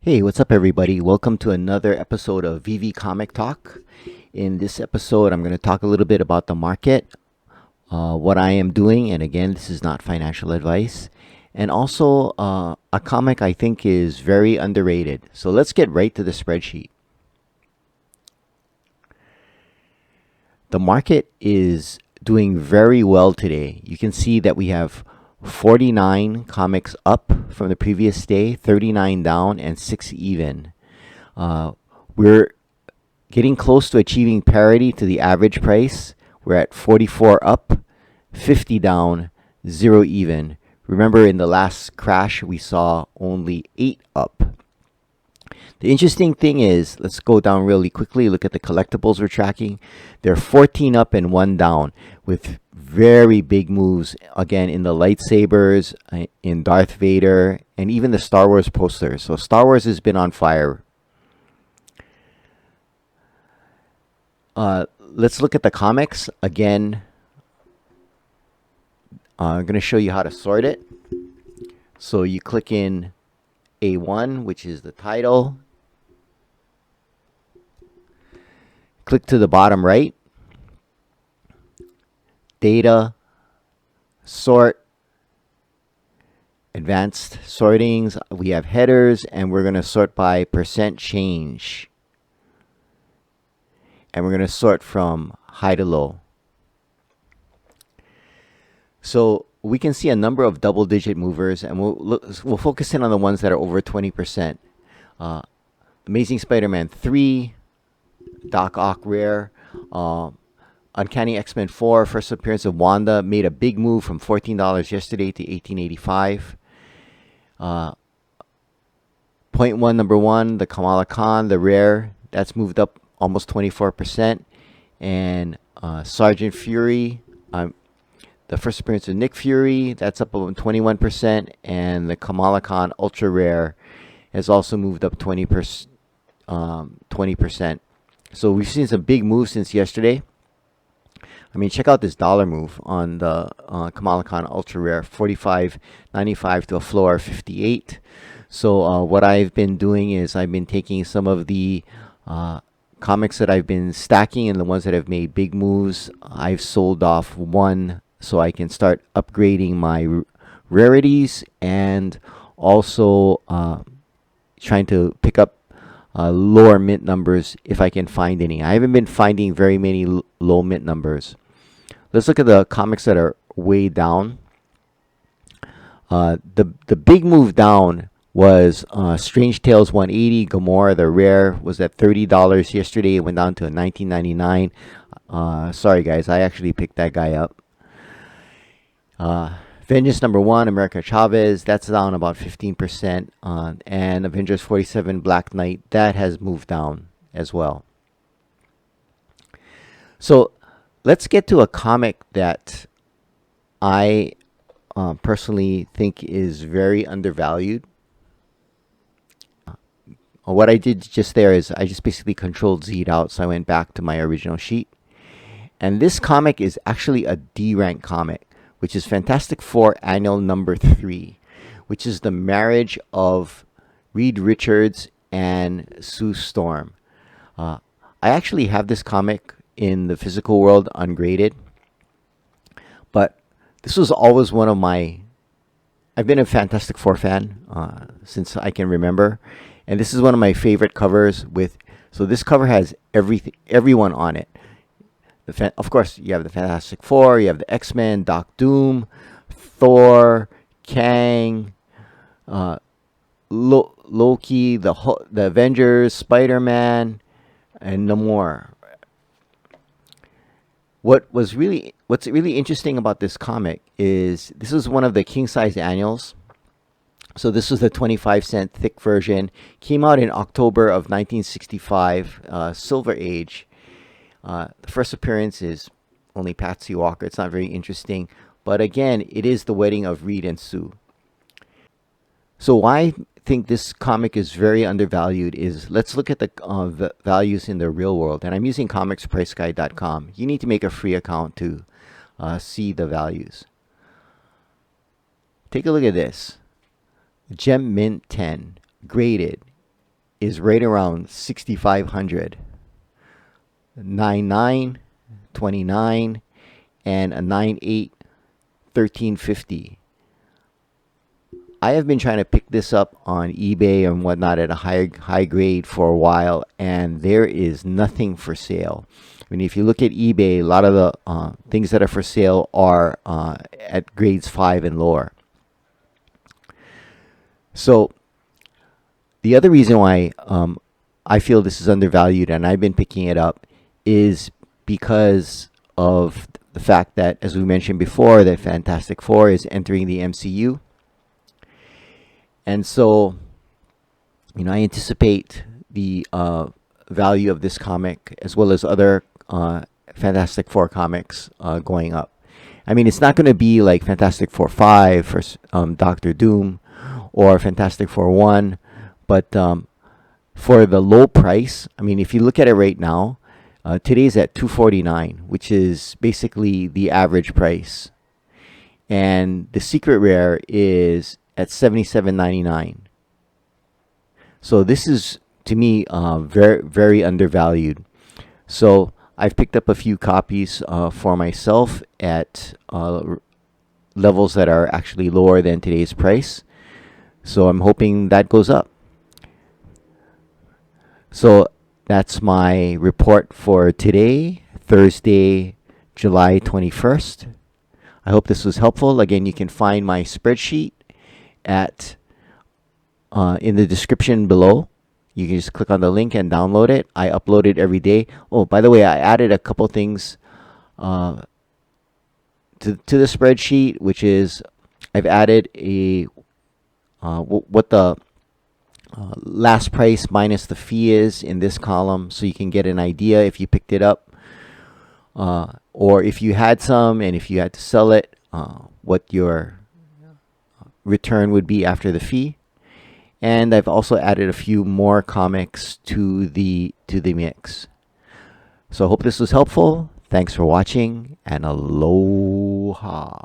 Hey, what's up, everybody? Welcome to another episode of VeVe Comic Talk. In this episode, I'm going to talk a little bit about the market, what I am doing, and again, this is not financial advice, and also a comic I think is very underrated. So let's get right to the spreadsheet. The market is doing very well today. You can see that we have 49 comics up from the previous day, 39 down, and 6 even. We're getting close to achieving parity to the average price. We're at 44 up, 50 down, 0 even. Remember, in the last crash, we saw only 8 up. The interesting thing is, let's go down really quickly. Look at the collectibles we're tracking. They're 14 up and 1 down with very big moves, again, in the lightsabers, in Darth Vader, and even the Star Wars posters. So Star Wars has been on fire. Let's look at the comics. Again, I'm going to show you how to sort it. So you click in A1, which is the title. Click to the bottom right. Data, sort, advanced sortings. We have headers, and we're going to sort by percent change. And we're going to sort from high to low. So we can see a number of double-digit movers, and we'll focus in on the ones that are over 20%. Amazing Spider-Man 3, Doc Ock Rare, Uncanny X-Men 4, first appearance of Wanda, made a big move from $14 yesterday to $18.85. Point one, number one, the Kamala Khan, the rare, that's moved up almost 24%. And Sergeant Fury, the first appearance of Nick Fury, that's up over 21%. And the Kamala Khan Ultra Rare has also moved up 20%. So we've seen some big moves since yesterday. I mean, check out this dollar move on the Kamala Khan Ultra Rare, 45.95 to a floor of 58. So what I've been doing is I've been taking some of the comics that I've been stacking and the ones that have made big moves. I've sold off one so I can start upgrading my rarities, and also trying to pick up lower mint numbers if I can find any. I haven't been finding very many low mint numbers. Let's look at the comics that are way down. The big move down was Strange Tales 180. Gamora, the rare, was at $30 yesterday. It went down to $19.99. Sorry, guys. I actually picked that guy up. Vengeance number 1, America Chavez, that's down about 15%. And Avengers 47, Black Knight, that has moved down as well. So let's get to a comic that I personally think is very undervalued. What I did just there is I just basically controlled Z'd out, so I went back to my original sheet. And this comic is actually a D rank comic, which is Fantastic Four Annual Number 3, which is the marriage of Reed Richards and Sue Storm. I actually have this comic in the physical world ungraded, but this was always one of my... I've been a Fantastic Four fan since I can remember, and this is one of my favorite covers. So this cover has everyone on it. Of course, you have the Fantastic Four, you have the X-Men, Doc Doom, Thor, Kang, Loki, the Avengers, Spider-Man, and no more. What's really interesting about this comic is this is one of the king-size annuals. So this was the 25-cent thick version. Came out in October of 1965, Silver Age. The first appearance is only Patsy Walker. It's not very interesting. But again, it is the wedding of Reed and Sue. So why I think this comic is very undervalued is, let's look at the values in the real world. And I'm using comicspriceguide.com. You need to make a free account to see the values. Take a look at this. Gem Mint 10, graded, is right around 6,500, 9,9, 29, and a 9,8, 1350. I have been trying to pick this up on eBay and whatnot at a high grade for a while, and there is nothing for sale. I mean, if you look at eBay, a lot of the things that are for sale are at grades 5 and lower. So the other reason why I feel this is undervalued and I've been picking it up is because of the fact that, as we mentioned before, that Fantastic Four is entering the MCU. And so, I anticipate the value of this comic, as well as other Fantastic Four comics, going up. I mean, it's not going to be like Fantastic Four 5 for Doctor Doom or Fantastic Four 1, but for the low price, I mean, if you look at it right now, today's at $249, which is basically the average price. And the secret rare is at $77.99. So this is, to me, very, very undervalued. So I've picked up a few copies for myself at levels that are actually lower than today's price. So I'm hoping that goes up. So that's my report for today, Thursday, July 21st. I hope this was helpful. Again, you can find my spreadsheet at in the description below. You can just click on the link and download it. I upload it every day. Oh, by the way, I added a couple things to the spreadsheet, which is I've added a what the last price minus the fee is in this column, so you can get an idea if you picked it up, or if you had some and if you had to sell it, what your return would be after the fee. And I've also added a few more comics to the mix. So I hope this was helpful. Thanks for watching, and aloha.